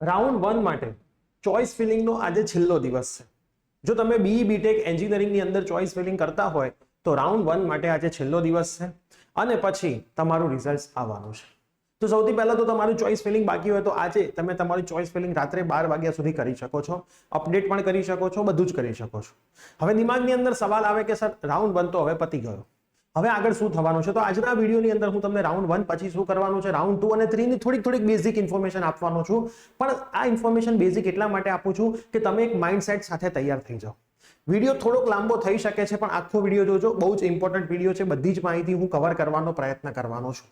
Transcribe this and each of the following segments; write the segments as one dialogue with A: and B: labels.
A: Round 1 માટે choice ફિલિંગનો આજે છેલ્લો દિવસ છે. જો તમે BE BTech એન્જિનિયરિંગની અંદર ચોઇસ ફિલિંગ કરતા હોય તો રાઉન્ડ 1 માટે આજે છેલ્લો દિવસ છે અને પછી તમારું રિઝલ્ટ આવવાનું છે. તો સૌથી પહેલા તો તમારું ચોઇસ ફિલિંગ બાકી હોય તો આજે તમે તમારી ચોઇસ ફિલિંગ રાત્રે 12 વાગ્યા સુધી કરી શકો છો. અપડેટ પણ કરી શકો છો, બધું જ કરી શકો છો. હવે દિમાગની અંદર સવાલ આવે કે સર રાઉન્ડ 1 તો હવે પતી ગયો, હવે આગળ શું થવાનું છે? તો આજના વિડીયોની અંદર હું તમને રાઉન્ડ 1 પછી શું કરવાનું છે, રાઉન્ડ 2 અને 3 ની થોડીક બેઝિક ઇન્ફોર્મેશન આપવાનો છું. પણ આ ઇન્ફોર્મેશન બેઝિક એટલા માટે આપું છું કે તમે એક માઇન્ડસેટ સાથે તૈયાર થઈ જાઓ. વિડીયો થોડોક લાંબો થઈ શકે છે પણ આખો વિડીયો જોજો, બહુ જ ઇમ્પોર્ટન્ટ વિડીયો છે. બધી જ માહિતી હું કવર કરવાનો પ્રયત્ન કરવાનો છું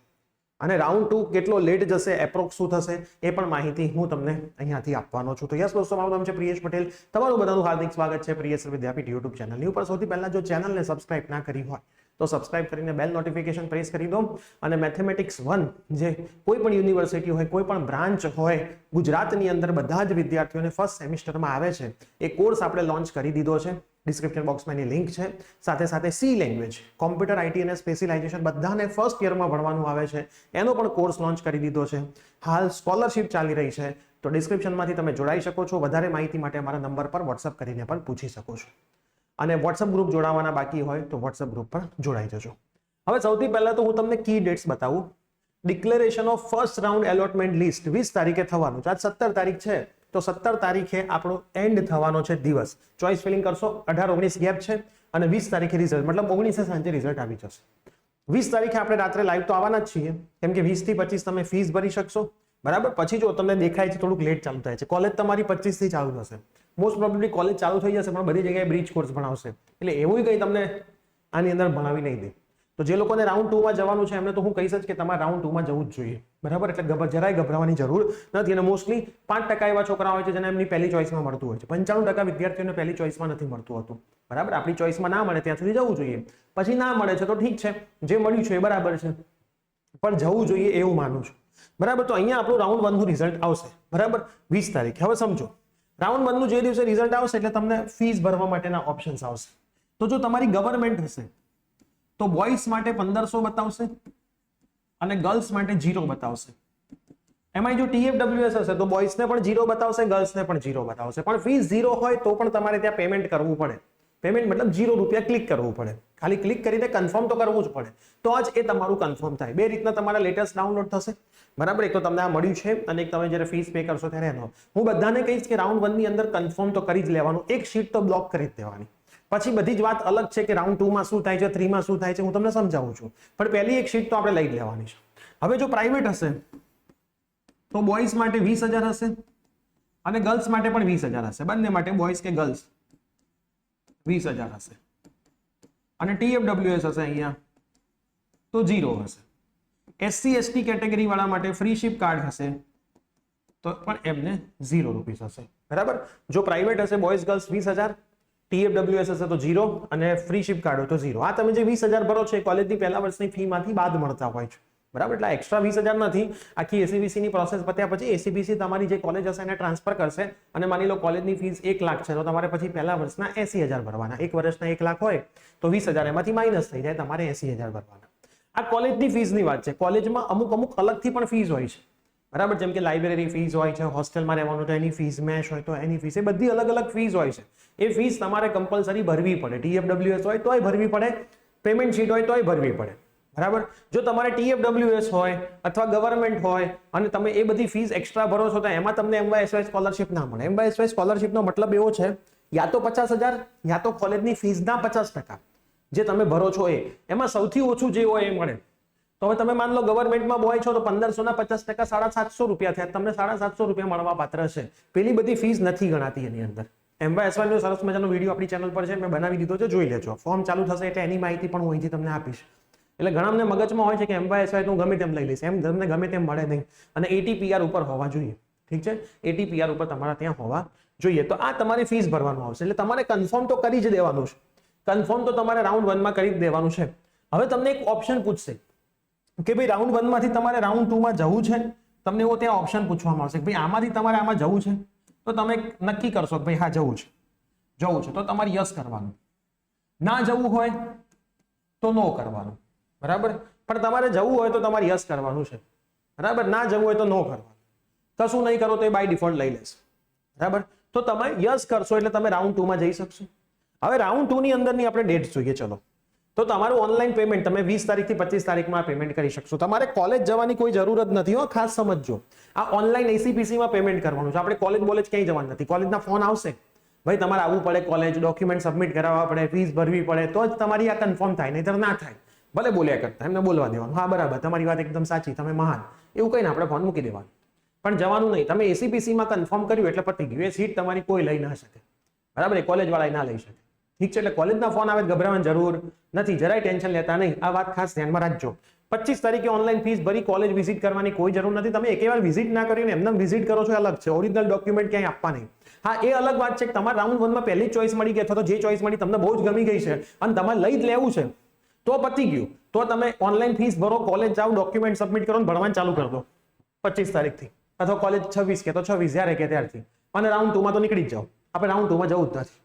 A: અને રાઉન્ડ 2 કેટલો લેટ જશે, એપ્રોક્સ શું થશે એ પણ માહિતી હું તમને અહીંયાથી આપવાનો છું. તો યસ દોસ્તો, મારું નામ છે પ્રિયેશ પટેલ. તમારું બધાનું હાર્દિક સ્વાગત છે પ્રિયેશ વિદ્યાપીઠ યુટ્યુબ ચેનલની ઉપર. સૌથી પહેલા જો ચેનલને સબસ્ક્રાઇબ ના કરી હોય તો સબસ્ક્રાઇબ કરીને બેલ નોટિફિકેશન પ્રેસ કરી દો. અને મેથેમેટિક્સ 1 જે કોઈ પણ યુનિવર્સિટી હોય, કોઈ પણ બ્રાન્ચ હોય ગુજરાતની અંદર, બધા જ વિદ્યાર્થીઓને ફર્સ્ટ સેમિસ્ટરમાં આવે છે એ કોર્સ આપણે લોન્ચ કરી દીધો છે. ડિસ્ક્રિપ્શન બોક્સમાં એની લિંક છે. સાથે સાથે સી લેંગ્વેજ, કોમ્પ્યુટર, આઈટી અને સ્પેશિયલાઇઝેશન બધાને ફર્સ્ટ યરમાં ભણવાનું આવે છે, એનો પણ કોર્સ લોન્ચ કરી દીધો છે. હાલ સ્કોલરશિપ ચાલી રહી છે, તો ડિસ્ક્રિપ્શનમાંથી તમે જોડાઈ શકો છો. વધારે માહિતી માટે અમારા નંબર પર વોટ્સઅપ કરીને પણ પૂછી શકો છો. અને વોટ્સઅપ ગ્રુપ જોડાવાના બાકી હોય તો વોટ્સઅપ ગ્રુપ પર જોડાઈ જજો. હવે સૌથી પહેલા તો હું તમને કી ડેટ્સ બતાવું. Declaration of first round allotment list 20 તારીખે થવાનું છે. આજ 17 તારીખ છે તો 17 તારીખે આપણો એન્ડ થવાનો છે દિવસ. ચોઇસ ફિલિંગ કરશો, 18-19 ગેપ છે અને 20 તારીખે રિઝલ્ટ, મતલબ 19 સાંજે રિઝલ્ટ આવી જશે. 20 તારીખે આપણે રાત્રે લાઈવ તો આવવાના જ છીએ, કેમ કે 20 થી 25 તમે ફીસ ભરી શકશો, બરાબર. પછી જો તમને દેખાય છે થોડુંક લેટ ચાલુ થાય છે, કોલેજ તમારી 25 થી ચાલુ થશે. મોસ્ટ પ્રોબેબલી કોલેજ ચાલુ થઈ જશે પણ બધી જગ્યાએ બ્રિજ કોર્સ ભણાવશે, એટલે એવું કંઈ તમને આની અંદર ભણાવી નહીં દે. તો જે લોકોને રાઉન્ડ 2 માં જવાનું છે એમને તો હું કહીશ જ કે તમારે રાઉન્ડ 2 માં જવું જ જોઈએ, બરાબર. એટલે જરાય ગભરાવાની જરૂર નથી. અને મોસ્ટલી 5% એવા છોકરા હોય છે જેને એમની પહેલી ચોઇસમાં મળતું હોય છે. 95% વિદ્યાર્થીઓને પહેલી ચોઇસમાં નથી મળતું હતું, બરાબર. આપણી ચોઇસમાં ના મળે ત્યાં સુધી જવું જોઈએ. પછી ના મળે છે તો ઠીક છે, જે મળ્યું છે એ બરાબર છે, પણ જવું જોઈએ એવું માનું છું, બરાબર. તો અહીંયા આપણું રાઉન્ડ 1 નું રિઝલ્ટ આવશે, બરાબર, 20 તારીખે. હવે સમજો, રાઉન્ડ 1 નું જે દિવસે રિઝલ્ટ આવશે એટલે તમને ફીસ ભરવા માટેના ઓપ્શન્સ આવશે. તો જો તમારી ગવર્મેન્ટ હશે તો બોયઝ માટે 1500 બતાવશે અને ગર્લ્સ માટે 0 બતાવશે. એમાં જો TFWS હશે તો બોયઝને પણ 0 બતાવશે, ગર્લ્સને પણ 0 બતાવશે. પણ ફીસ 0 હોય તો પણ તમારે ત્યાં પેમેન્ટ કરવું પડે. પેમેન્ટ મતલબ 0 રૂપિયા ક્લિક કરવું પડે. ખાલી ક્લિક કરીને કન્ફર્મ તો કરવું જ પડે, તો જ એ તમારું કન્ફર્મ થાય. બે રીતના તમારા લેટેસ્ટ ડાઉનલોડ થશે, બરાબર. એક તો તમને આ મળ્યું છે અને એક તમે જ્યારે ફીસ પે કરશો ત્યારે એનો. હું બધાને કહીશ કે રાઉન્ડ 1 ની અંદર કન્ફર્મ તો કરી જ લેવાનું, એક શીટ તો બ્લોક કરી જ દેવાની. પછી બધી જ વાત અલગ છે કે રાઉન્ડ 2 માં શું થાય છે, 3 માં શું થાય છે, હું તમને સમજાવું છું. પણ પહેલી એક શીટ તો આપણે લઈ જ લેવાની છે. હવે જો પ્રાઇવેટ હશે તો બોયઝ માટે 20,000 હશે અને ગર્લ્સ માટે પણ 20,000 હશે. બંને માટે, બોયઝ કે ગર્લ્સ, 20,000 હશે. અને TFWS હશે અહીંયા તો 0 હશે. SC/ST કેટેગરી વાળા માટે ફ્રી શિપ કાર્ડ હશે તો પણ એમને 0 રૂપીસ હશે, બરાબર. જો પ્રાઇવેટ હશે બોયઝ ગર્લ્સ 20,000, TFWS હશે તો 0 અને ફ્રી શિપ કાર્ડ હોય તો 0. આ તમે જે 20,000 ભરો છો એ કોલેજની પહેલા વર્ષની ફી માંથી બાદ મળતા હોય છે, બરાબર. એટલે એક્સ્ટ્રા 20,000 નથી. આખી ACBC ની પ્રોસેસ પત્યા પછી ACBC તમારી જે કોલેજ હશે એને ટ્રાન્સફર કરશે અને માની લો કોલેજની ફીસ 1 લાખ છે તો તમારે પછી પહેલા વર્ષના 80,000 ભરવાના. એક વર્ષના 1 લાખ હોય તો 20,000 એમાંથી માઇનસ થઈ જાય, તમારે 80,000 ભરવાના. આ કોલેજની ફીસની વાત છે. કોલેજમાં અમુક અલગથી પણ ફીસ હોય છે, બરાબર. જેમ કે લાઇબ્રેરી ફીસ હોય છે, હોસ્ટેલમાં રહેવાનું તો એની ફીસ, મેશ હોય તો એની ફીસ, એ બધી અલગ અલગ ફીસ હોય છે. એ ફીસ તમારે કમ્પલસરી ભરવી પડે. TFWS હોય તોય ભરવી પડે, પેમેન્ટ શીટ હોય તોય ભરવી પડે, બરાબર. જો તમારે TFWS હોય અથવા ગવર્મેન્ટ હોય અને તમે એ બધી ફીસ એક્સ્ટ્રા ભરો છો તો એમાં તમને MYSY સ્કોલરશિપ ના મળે. MYSY સ્કોલરશિપનો મતલબ એવો છે યા તો 50,000 યા તો કોલેજની ફીસના 50% જે તમે ભરો છો એમાં સૌથી ઓછું જે હોય એ મળે. તો હવે તમે માન લો ગવર્મેન્ટમાં બોય છો તો 1500 ના 50% 750 રૂપિયા થયા, તમને 750 રૂપિયા મળવા પાત્ર છે. પેલી બધી ફીસ નથી ગણાતી એની અંદર. MYSY નો સરસ મજાનો વિડીયો આપણી ચેનલ પર છે, મેં બનાવી દીધો છે, જોઈ લેજો. ફોર્મ ચાલુ થશે એટલે એની માહિતી પણ હું અહીંથી તમને આપીશ. એટલે ઘણાને મગજમાં હોય છે કે MYSY તો હું ગમે તેમ લઈ લઈશ, એમ તમને ગમે તેમ મળે નહીં. અને 80 PR ઉપર હોવા જોઈએ, ઠીક છે. 80 PR ઉપર તમારા ત્યાં હોવા જોઈએ. તો આ તમારી ફીસ ભરવાનું આવશે એટલે તમારે કન્ફર્મ તો કરી જ દેવાનું છે. કન્ફર્મ તો તમારે રાઉન્ડ 1 માં કરી જ દેવાનું છે. હવે તમને એક ઓપ્શન પૂછશે કે ભાઈ રાઉન્ડ 1 માંથી તમારે રાઉન્ડ 2 માં જવું છે. તમને એવો ત્યાં ઓપ્શન પૂછવામાં આવશે કે ભાઈ આમાંથી તમારે આમાં જવું છે, તો તમે નક્કી કરશો કે ભાઈ હા જવું છે તો તમારે યસ કરવાનું. ના જવું હોય તો નો કરવાનું, બરાબર. પણ તમારે જવું હોય તો તમારે યસ કરવાનું છે, બરાબર. ના જવું હોય તો નો કરવાનું. કશું નહીં કરો તો એ બાય ડિફોલ્ટ લઈ લેશે, બરાબર. તો તમે યસ કરશો એટલે તમે રાઉન્ડ 2 માં જઈ શકશો. હવે રાઉન્ડ 2 ની અંદરની આપણે ડેટ જોઈએ. ચલો, તો તમારું ઓનલાઈન પેમેન્ટ તમે 20 તારીખથી 25 તારીખમાં પેમેન્ટ કરી શકશો. તમારે કોલેજ જવાની કોઈ જરૂર જ નથી હો, ખાસ સમજજો. આ ઓનલાઈન એસીપીસી માં પેમેન્ટ કરવાનું છે. આપણે કોલેજ ક્યાંય જવાનું નથી. કોલેજના ફોન આવશે, ભાઈ તમારે આવવું પડે કોલેજ, ડોક્યુમેન્ટ સબમિટ કરાવવા પડે, ફીસ ભરવી પડે, તો જ તમારી આ કન્ફર્મ થાય, નહીતર ના થાય. ભલે બોલ્યા કરતા, એમને બોલવા દેવાનું, હા બરાબર તમારી વાત એકદમ સાચી, તમે મહાન, એવું કહીને આપણે ફોન મૂકી દેવાનું. પણ જવાનું નહીં. તમે એસીપીસી માં કન્ફર્મ કર્યું એટલે પતી ગયું. એ સીટ તમારી કોઈ લઈ ના શકે, બરાબર. એ કોલેજ વાળા ના લઈ શકે. ઠીક છે. એટલે કોલેજના ફોન આવે ગભરાવાની જરૂર નથી, જરાય ટેન્શન લેતા નહીં. આ વાત ખાસ ધ્યાનમાં રાખજો. 25 તારીખે ઓનલાઈન ફીસ ભરી કોલેજ વિઝિટ કરવાની કોઈ જરૂર નથી. તમે એકેવાર વિઝિટ ના કરીને એમને વિઝિટ કરો છો, અલગ છે. ઓરિજિનલ ડોક્યુમેન્ટ ક્યાંય આપવા નહીં. હા, એ અલગ વાત છે કે તમારે રાઉન્ડ 1 માં પહેલી ચોઈસ મળી ગઈ, અથવા તો જે ચોઈસ મળી તમને બહુ જ ગમી ગઈ છે અને તમારે લઈ જ લેવું છે, તો પતી ગયું. તો તમે ઓનલાઈન ફીસ ભરો, કોલેજ જાઓ, ડોક્યુમેન્ટ સબમિટ કરો, ભણવાનું ચાલુ કરી દો 25 તારીખથી, અથવા કોલેજ 26 કે તો 26 જ્યારે કે ત્યારથી, અને રાઉન્ડ 2 માં તો નીકળી જ જાઓ. આપણે રાઉન્ડ 2 માં જવું જ નથી,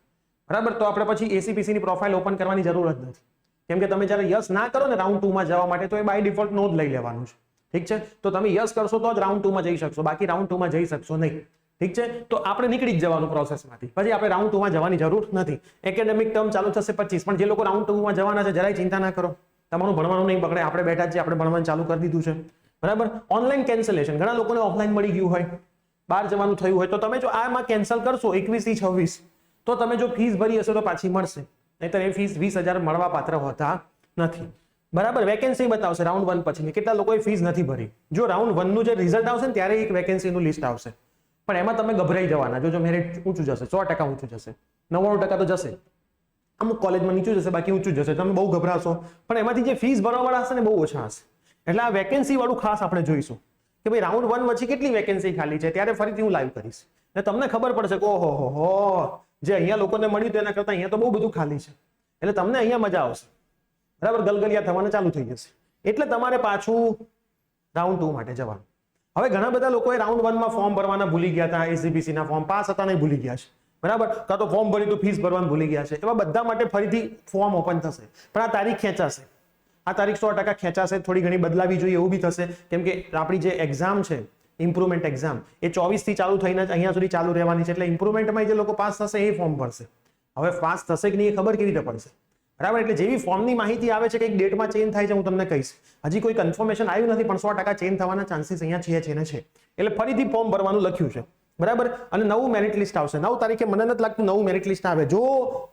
A: બરાબર. તો આપણે પછી એસીપીસી ની પ્રોફાઇલ ઓપન કરવાની જરૂર જ નથી, કેમ કે તમે જ્યારે યસ ના કરો ને રાઉન્ડ 2 માં જવા માટે, તો એ બાય ડિફોલ્ટ નો જ લઈ લેવાનું છે. ઠીક છે. તો તમે યસ કરશો તો જ રાઉન્ડ 2 માં જઈ શકશો, બાકી રાઉન્ડ 2 માં જઈ શકશો નહીં. ઠીક છે. તો આપણે નીકળી જ જવાનું પ્રોસેસમાંથી, પછી આપણે રાઉન્ડ 2 માં જવાની જરૂર નથી. એકેડેમિક ટર્મ ચાલુ થશે 25, પણ જે લોકો રાઉન્ડ 2 માં જવાના છે જરાય ચિંતા ના કરો, તમારું ભણવાનું નહીં બગડે. આપણે બેઠા છીએ, આપણે ભણવાનું ચાલુ કરી દીધું છે, બરાબર. ઓનલાઈન કેન્સલેશન, ઘણા લોકોને ઓફલાઈન મળી ગયું હોય, બહાર જવાનું થયું હોય, તો તમે જો આમાં કેન્સલ કરશો 21 થી 26, તો તમે જો ફીસ ભરી હશે તો પાછી મળશે, નહીતર એ ફીસ 20,000 મળવા પાત્ર હોતા નથી, બરાબર. વેકેન્સી બતાવશે રાઉન્ડ 1 પછી કેટલા લોકોએ ફીસ નથી ભરી. જો રાઉન્ડ 1 નું જે રિઝલ્ટ આવશે ને ત્યારે એક વેકેન્સીનું લિસ્ટ આવશે, પણ એમાં તમે ગભરાઈ જવાના. જો મેરિટ ઊંચું જશે, 100% ઊંચું જશે, 99% તો જશે, અમુક કોલેજમાં નીચું જશે, બાકી ઊંચું જશે. તમે બહુ ગભરાશો, પણ એમાંથી જે ફીસ ભરવાવાળા હશે ને બહુ ઓછા હશે. એટલે આ વેકેન્સી વાળું ખાસ આપણે જોઈશું કે ભાઈ રાઉન્ડ 1 પછી કેટલી વેકેન્સી ખાલી છે, ત્યારે ફરીથી હું લાઈવ કરીશ એટલે તમને ખબર પડશે કે ઓહો હો, જે અહીંયા લોકોને મળ્યું તેના કરતા અહીંયા તો બહુ બધું ખાલી છે. એટલે તમને અહીંયા મજા આવશે, બરાબર. ગલગલિયા થવાના ચાલુ થઈ જશે. એટલે તમારે પાછું રાઉન્ડ 2 માટે જવાનું. હવે ઘણા બધા લોકોએ રાઉન્ડ 1 માં ફોર્મ ભરવાના ભૂલી ગયા હતા, એસીપીસી ના ફોર્મ પાસ હતા નહીં ભૂલી ગયા છે, બરાબર. કાં તો ફોર્મ ભરી તો ફીસ ભરવાનું ભૂલી ગયા છે. એવા બધા માટે ફરીથી ફોર્મ ઓપન થશે, પણ આ તારીખ ખેંચાશે. આ તારીખ 100% ખેંચાશે. થોડી ઘણી બદલાવી જોઈએ એવું બી થશે, કેમ કે આપણી જે એક્ઝામ છે, ઇમ્પ્રુવમેન્ટ એક્ઝામ, એ 24 થી ચાલુ થઈને અહીંયા સુધી ચાલુ રહેવાની છે. એટલે ઇમ્પ્રુવમેન્ટમાં જે લોકો પાસ થશે એ ફોર્મ ભરશે. હવે પાસ થશે કે નહીં એ ખબર કેવી રીતે પડશે, બરાબર. એટલે જેવી ફોર્મની માહિતી આવે છે કે એક ડેટમાં ચેન્જ થાય છે, હું તમને કહીશ. હજી કોઈ કન્ફર્મેશન આવ્યું નથી, પણ 100% ચેન્જ થવાના ચાન્સીસ અહીંયા છે ને છે. એટલે ફરીથી ફોર્મ ભરવાનું લખ્યું છે, બરાબર. અને નવું મેરિટ લિસ્ટ આવશે 9 તારીખે. મને નથી લાગતું નવું મેરિટ લિસ્ટ આવે. જો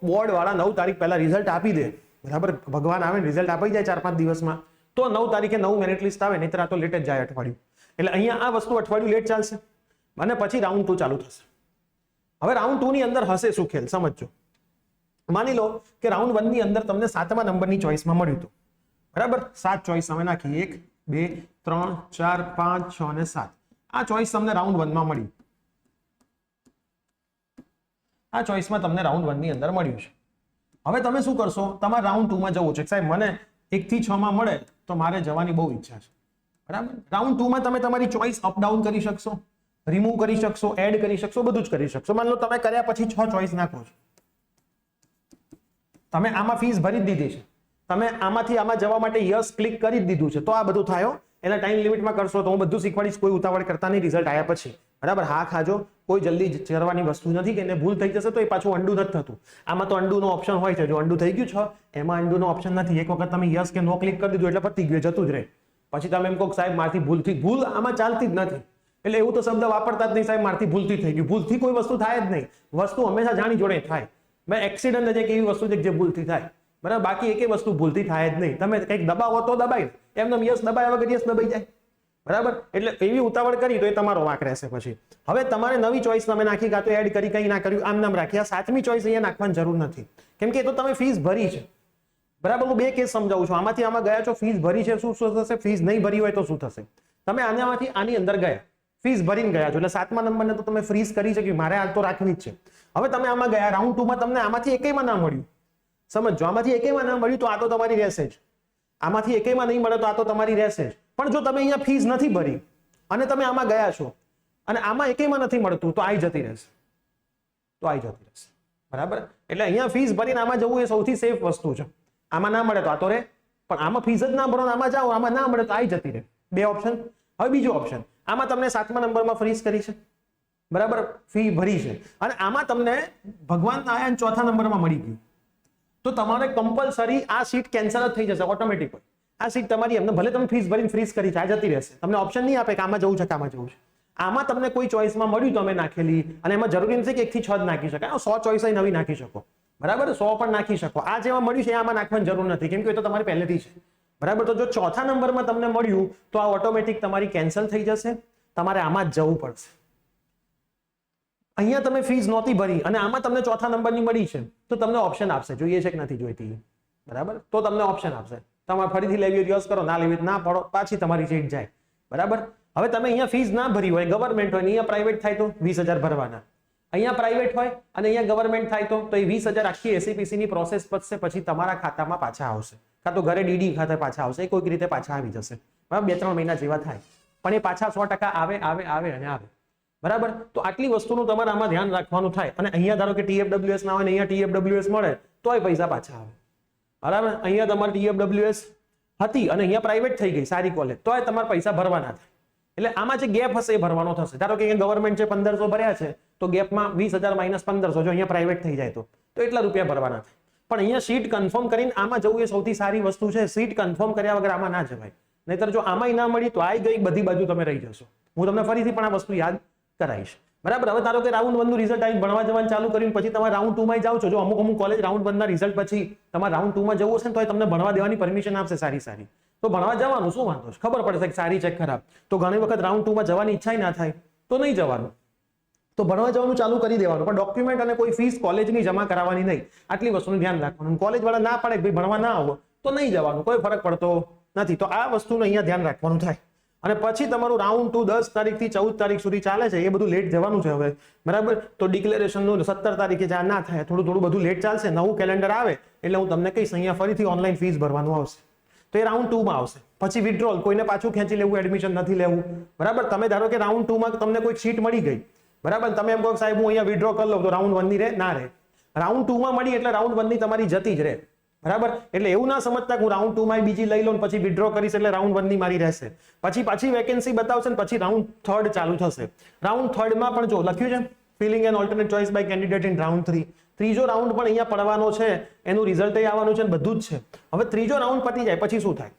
A: બોર્ડ વાળા 9 તારીખ પહેલા રિઝલ્ટ આપી દે, બરાબર, ભગવાન આવે રિઝલ્ટ આપી જાય 4-5 દિવસમાં, તો 9 તારીખે નવું મેરિટ લિસ્ટ આવે, નહીતર આ તો લેટ જ જાય અઠવાડિયું. એટલે અહીંયા આ વસ્તુ અઠવાડિયું લેટ ચાલશે અને પછી રાઉન્ડ 2 ચાલુ થશે. હવે રાઉન્ડ 2 ની અંદર હશે શું ખેલ સમજજો. માની લો કે રાઉન્ડ 1 ની અંદર તમને 7મા નંબરની ચોઈસમાં મળ્યું હતું, બરાબર. 7 ચોઈસ અમે નાખી, 1 2 3 4 5 6 અને 7. આ ચોઈસ તમને રાઉન્ડ 1 માં મળી. આ ચોઈસમાં તમને રાઉન્ડ 1 ની અંદર મળ્યું છે. હવે તમે શું કરશો, તમારે રાઉન્ડ 2 માં જવું છે. સાહેબ મને 1 થી 6 માં મળે તો મારે જવાની બહુ ઈચ્છા છે, બરાબર. રાઉન્ડ 2 માં તમે તમારી ચોઈસ અપ ડાઉન કરી શકશો, રિમૂવ કરી શકશો, એડ કરી શકશો, બધું જ કરી શકશો. માની લો તમે કર્યા પછી 6 ચોઈસ નાખો છો, તમે આમાં ફીસ ભરી જ દીધી છે, તમે આમાંથી આમાં જવા માટે યસ ક્લિક કરી જ દીધું છે, તો આ બધું થાય. એના ટાઈમ લિમિટમાં કરશો તો હું બધું શીખવાડીશ, કોઈ ઉતાવળ કરતા નહીં રિઝલ્ટ આવ્યા પછી, બરાબર. હા ખાજો, કોઈ જલ્દી કરવાની વસ્તુ નથી કે એને ભૂલ થઈ જશે તો એ પાછું અંડુ નથી થતું. આમાં તો અંડુનો ઓપ્શન હોય છે, જો અંડુ થઈ ગયું છે એમાં અંડુનો ઓપ્શન નથી. એક વખત તમે યસ કે નો ક્લિક કરી દીધું એટલે પતી ગયું, જતું જ રહે. પછી તમે એમ કહો સાહેબ મારથી ભૂલ આમાં ચાલતી જ નથી, એટલે એવું તો શબ્દ વાપરતા જ નહીં, સાહેબ મારથી ભૂલથી થઈ ગયું. ભૂલથી કોઈ વસ્તુ થાય જ નહીં, વસ્તુ હંમેશા જાણી જોડે થાય. મેં એક્સિડન્ટ જ એક એવી વસ્તુ છે જે ભૂલથી થાય, બરાબર. બાકી એકે વસ્તુ ભૂલથી થાય જ નહીં. તમે કંઈક દબાવો તો દબાય, એમને યસ દબાયા વગર યસ દબાઈ જાય, બરાબર. એટલે એવી ઉતાવળ કરી તો એ તમારો વાંક રહેશે. પછી હવે તમારે નવી ચોઈસ તમે નાખી, કાં તો એડ કરી, કંઈ ના કર્યું, આમ નામ રાખી. આ 7મી ચોઈસ અહીંયા નાખવાની જરૂર નથી, કેમ કે એ તો તમે ફીસ ભરી છે, બરાબર. હું 2 કેસ સમજાવું છું. આમાંથી આમાં ગયા છો, ફીસ ભરી છે, શું થશે? ફીસ નહીં ભરી હોય તો શું થશે? તમે આનામાંથી આની અંદર ગયા, ફીસ ભરીને ગયા છો, એટલે 7મા નંબરને તો તમે ફ્રીઝ કરી શક્યું, મારે આ તો રાખવી જ છે. હવે તમે આમાં ગયા રાઉન્ડ 2 માં, તમને આમાંથી એકેયમાં ના મળ્યું, સમજો. આમાંથી એકેયમાં ના મળ્યું તો આ તો તમારી રહેશે જ. આમાંથી એકેયમાં નહીં મળે તો આ તો તમારી રહેશે જ. પણ જો તમે અહીંયા ફીસ નથી ભરી અને તમે આમાં ગયા છો અને આમાં એકેયમાં નથી મળતું, તો આઈ જતી રહેશે, બરાબર. એટલે અહીંયા ફીસ ભરીને આમાં જવું એ સૌથી સેફ વસ્તુ છે. આમાં ના મળે તો આ તો રહે, પણ આમાં ફીસ જ ના ભરો, આમાં જાઓ, આમાં ના મળે તો આઈ જતી રહે. 2 ઓપ્શન. હવે બીજો ઓપ્શન, આમાં તમને 7મા નંબરમાં ફ્રીઝ કરી છે, બરાબર, ફી ભરી છે, અને આમાં તમને ભગવાનના આયા ચોથા નંબરમાં મળી ગયું, તો તમારે કમ્પલસરી આ સીટ કેન્સલ જ થઈ જશે ઓટોમેટિક. આ સીટ તમારી એમને ભલે તમે ફીસ ભરીને ફ્રીઝ કરી છે આ જતી રહેશે, તમને ઓપ્શન નહીં આપે કે આમાં જવું છે કે આમાં જવું છે. આમાં તમને કોઈ ચોઈસમાં મળ્યું તમે નાખેલી, અને એમાં જરૂરી નથી કે 1 થી 6 જ નાખી શકાય, 100 ચોઈસ નવી નાખી શકો, બરાબર, 100 પણ નાખી શકો. આ જેમાં મળ્યું છે આમાં નાખવાની જરૂર નથી, કેમ કે એ તો તમારી પહેલેથી છે, બરાબર. તો જો ચોથા નંબરમાં તમને મળ્યું તો આ ઓટોમેટિક તમારી કેન્સલ થઈ જશે, તમારે આમાં જ જવું પડશે. અહીંયા તમે ફીસ નહોતી ભરી અને આમાં તમને ચોથા નંબરની મળી છે તો તમને ઓપ્શન આપશે જોઈએ છે કે નથી જોઈતી, બરાબર, તો તમને ઓપ્શન આપશે. તમારે ફરીથી લેવી હોય કરો, ના લેવી ના પડો, પાછી તમારી સીટ જાય, બરાબર. હવે તમે અહીંયા ફીસ ના ભરી હોય, ગવર્મેન્ટ હોય, અહીંયા પ્રાઇવેટ થાય તો 20,000 ભરવાના, અહીંયા પ્રાઇવેટ હોય અને અહીંયા ગવર્મેન્ટ થાય તો એ 20,000 આખી એસસીપીસી ની પ્રોસેસ પતશે, પછી તમારા ખાતામાં પાછા આવશે, કાં તો ઘરે ડીડી ખાતે પાછા આવશે, કોઈક રીતે પાછા આવી જશે, બરાબર. 2-3 મહિના જેવા થાય, પણ એ પાછા 100% આવે આવે આવે અને આવે, બરાબર. તો આટલી વસ્તુનું તમારે આમાં ધ્યાન રાખવાનું થાય. અને અહીંયા ધારો કે TFWS ના હોય ને અહીંયા TFWS મળે તોય પૈસા પાછા આવે, બરાબર. અહીંયા તમારે TFWS હતી અને અહીંયા પ્રાઇવેટ થઈ ગઈ સારી કોલેજ, તોય તમારે પૈસા ભરવાના થાય. એટલે આમાં જે ગેપ હશે એ ભરવાનો થશે. ધારો કે અહીંયા ગવર્મેન્ટ છે 1500 ભર્યા છે તો ગેપમાં 20,000 માઇનસ 1500 જો અહીંયા પ્રાઇવેટ થઈ જાય તો એટલા રૂપિયા ભરવાના થાય. પણ અહીંયા સીટ કન્ફર્મ કરીને આમાં જવું એ સૌથી સારી વસ્તુ છે. સીટ કન્ફર્મ કર્યા વગર આમાં ના જવાય, નહીતર જો આમાં ના મળી તો આઈ ગઈ બધી બાજુ તમે રહી જશો. હું તમને ફરીથી પણ આ વસ્તુ યાદ કરાઈશ, બરાબર. હવે ધારો કે રાઉન્ડ 1 નું રિઝલ્ટ આવી ભણવા જવાનું ચાલુ કરીને પછી તમે રાઉન્ડ 2 માં જાઓ છો, જો અમુક કોલેજ રાઉન્ડ 1 ના રિઝલ્ટ પછી તમારે રાઉન્ડ 2 માં જવું હશે ને તો તમને ભણવા દેવાની પરમિશન આપશે સારી, તો ભણવા જવાનું શું વાંધો છે, ખબર પડશે કે સારી છે ખરાબ. તો ઘણી વખત રાઉન્ડ 2 માં જવાની ઈચ્છા ના થાય તો નહીં જવાનું, તો ભણવા જવાનું ચાલુ કરી દેવાનું, પણ ડોક્યુમેન્ટ અને કોઈ ફીસ કોલેજની જમા કરાવવાની નહીં. આટલી વસ્તુનું ધ્યાન રાખવાનું. કોલેજ વાળા ના પાડે કે ભાઈ ભણવા ના આવો તો નહીં જવાનું, કોઈ ફરક પડતો નથી. તો આ વસ્તુનું અહીંયા ધ્યાન રાખવાનું થાય. અને પછી તમારું રાઉન્ડ 2 10 તારીખથી 14 તારીખ સુધી ચાલે છે, એ બધું લેટ જવાનું છે હવે, બરાબર. તો ડિક્લેરેશનનું 17 તારીખે જ્યાં ના થાય થોડું બધું લેટ ચાલશે. નવું કેલેન્ડર આવે એટલે હું તમને કહીશ અહીંયા ફરીથી ઓનલાઈન ફીસ ભરવાનું આવશે, તો એ રાઉન્ડ 2 માં આવશે. પછી વિથડ્રોલ, કોઈને પાછું ખેંચી લેવું, એડમિશન નથી લેવું, બરાબર. તમે ધારો કે રાઉન્ડ 2 માં તમને કોઈ સીટ મળી ગઈ, બરાબર, તમે એમ કહો સાહેબ હું અહીંયા વિથડ્રો કરી લઉં તો રાઉન્ડ 1 ની રહે ના રહે. રાઉન્ડ 2 માં મળી એટલે રાઉન્ડ 1 ની તમારી જતી જ રહે, બરાબર. એટલે એવું ના સમજતા કે હું રાઉન્ડ 2 માં બીજી લઈ લઉં પછી વિથડ્રો કરીશ એટલે રાઉન્ડ 1 ની મારી રહેશે. પછી પાછી વેકેન્સી બતાવશે ને પછી રાઉન્ડ 3 ચાલુ થશે. રાઉન્ડ 3 માં પણ જો લખ્યું છે filling an alternate choice by candidate in round 3. ત્રીજો રાઉન્ડ પણ અહીંયા પડવાનો છે, એનું રિઝલ્ટ આવવાનું છે, બધું જ છે. હવે ત્રીજો રાઉન્ડ પતી જાય પછી શું થાય,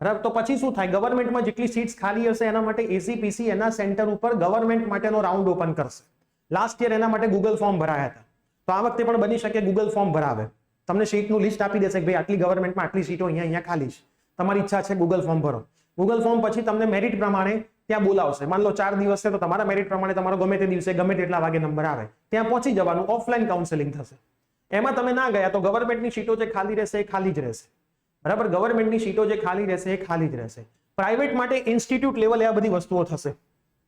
A: બરાબર. તો પછી શું થાય, ગવર્મેન્ટમાં જેટલી સીટ્સ ખાલી હશે એના માટે એસીપીસી એના સેન્ટર ઉપર ગવર્મેન્ટ માટેનો રાઉન્ડ ઓપન કરશે. લાસ્ટ યર એના માટે ગૂગલ ફોર્મ ભરાયા હતા, તો આ વખતે પણ બની શકે ગૂગલ ફોર્મ ભરાવે, તમને સીટનું લિસ્ટ આપી દેશે કે ભાઈ આટલી ગવર્મેન્ટમાં આટલી સીટો અહીંયા ખાલી છે, તમારી ઈચ્છા છે ગૂગલ ફોર્મ ભરો. ગૂગલ ફોર્મ પછી તમને મેરિટ પ્રમાણે ત્યાં બોલાવશે. માન લો 4 દિવસ છે તો તમારા મેરિટ પ્રમાણે તમારો ગમે તે દિવસે ગમે તેટલા વાગે નંબર આવે ત્યાં પહોંચી જવાનું, ઓફલાઈન કાઉન્સેલિંગ થશે. એમાં તમે ના ગયા તો ગવર્મેન્ટની સીટો જે ખાલી રહેશે એ ખાલી જ રહેશે, બરાબર. ગવર્મેન્ટની સીટો જે ખાલી રહેશે એ ખાલી જ રહેશે. પ્રાઇવેટ માટે ઇન્સ્ટિટ્યૂટ લેવલે આ બધી વસ્તુઓ થશે,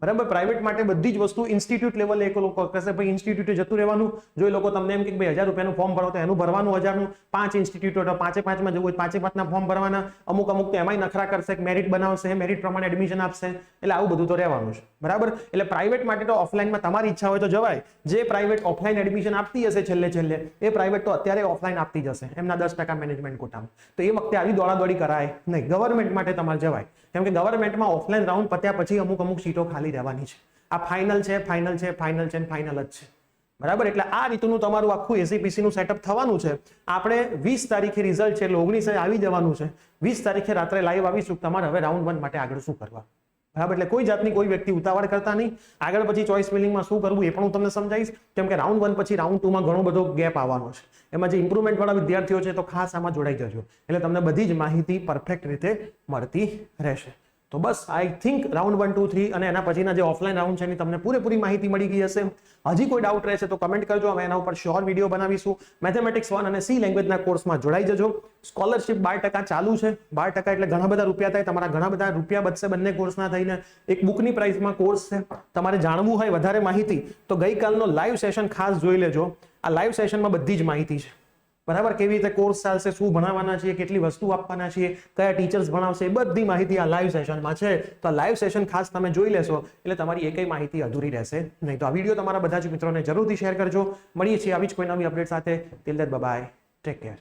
A: બરાબર. પ્રાઇવેટ માટે બધી જ વસ્તુ ઇન્સ્ટિટ્યૂટ લેવલે એક લોકો કહેશે ભાઈ ઇન્સ્ટિટ્યૂટે જતું રહેવાનું. જો એ લોકો તમને એમ કે ભાઈ 1000 રૂપિયાનું ફોર્મ ભરો તો એનું ભરવાનું 1000 નું. 5 ઇન્સ્ટિટ્યૂટો 5 માં જવું હોય 5 ના ફોર્મ ભરવાના. અમુક તો એમાંય નખરા કરશે, મેરિટ બનાવશે, મેરિટ પ્રમાણે એડમિશન આપશે, એટલે આવું બધું તો રહેવાનું છે, બરાબર. એટલે પ્રાઇવેટ માટે તો ઓફલાઈનમાં તમારી ઈચ્છા હોય તો જવાય. જે પ્રાઇવેટ ઓફલાઈન એડમિશન આપતી હશે છેલ્લે એ પ્રાઇવેટ તો અત્યારે ઓફલાઈન આપતી જશે એમના 10% મેનેજમેન્ટ કોટામાં, તો એ વખતે આવી દોડાદોડી કરાય નહીં. ગવર્મેન્ટ માટે તમારે જવાય, કેમ કે ગવર્મેન્ટમાં ઓફલાઈન રાઉન્ડ પત્યા પછી અમુક સીટો ખાલી રહેવાની છે. આ ફાઇનલ છે, ફાઇનલ છે, ફાઇનલ છે, ફાઇનલ જ છે, બરાબર. એટલે આ રીતનું તમારું આખું એસીપીસી નું સેટઅપ થવાનું છે. આપણે 20 તારીખે રિઝલ્ટ છે એટલે 19 આવી જવાનું છે. 20 તારીખે રાત્રે લાઈવ આવીશું તમારે હવે રાઉન્ડ 1 માટે આગળ શું કરવા, બરાબર. એટલે કોઈ જાતની કોઈ વ્યક્તિ ઉતાવળ કરતા નહીં. આગળ પછી ચોઇસ ફિલિંગમાં શું કરવું એ પણ હું તમને સમજાવીશ, કેમ કે રાઉન્ડ 1 પછી રાઉન્ડ 2 માં ઘણો બધો ગેપ આવવાનો છે. એમાં જે ઇમ્પ્રુવમેન્ટ વાળા વિદ્યાર્થીઓ છે તો ખાસ આમાં જોડાઈ જજો, એટલે તમને બધી જ માહિતી પરફેક્ટ રીતે મળતી રહેશે. તો બસ આઈ થિંક રાઉન્ડ 1 2 3 અને એના પછીના જે ઓફલાઈન રાઉન્ડ છે એની તમને પૂરેપૂરી માહિતી મળી ગઈ હશે. હજી કોઈ ડાઉટ રહેશે તો કમેન્ટ કરજો, અમે એના ઉપર શ્યોર વિડીયો બનાવીશું. મેથેમેટિક્સ 1 અને સી લેંગ્વેજના કોર્સમાં જોડાઈ જજો. સ્કોલરશિપ 12% ચાલુ છે. 12% એટલે ઘણા બધા રૂપિયા થાય, તમારા ઘણા બધા રૂપિયા બચશે બંને કોર્સના થઈને. એક બુકની પ્રાઇસમાં કોર્સ છે. તમારે જાણવું હોય વધારે માહિતી તો ગઈકાલનો લાઈવ સેશન ખાસ જોઈ લેજો. આ લાઈવ સેશનમાં બધી જ માહિતી છે, બરાબર. કેવી રીતે કોર્સ ચાલશે, શું ભણાવવાના છીએ, કેટલી વસ્તુ આપવાના છીએ, કયા ટીચર્સ ભણાવશે, એ બધી માહિતી આ લાઈવ સેશનમાં છે. તો આ લાઈવ સેશન ખાસ તમે જોઈ લેશો એટલે તમારી એકઈ માહિતી અધૂરી રહેશે નહીં. તો આ વિડીયો તમારા બધા જ મિત્રોને જરૂરથી શેર કરજો. મળીએ છીએ આવી જ કોઈ નવી અપડેટ સાથે. Till then bye bye, take care.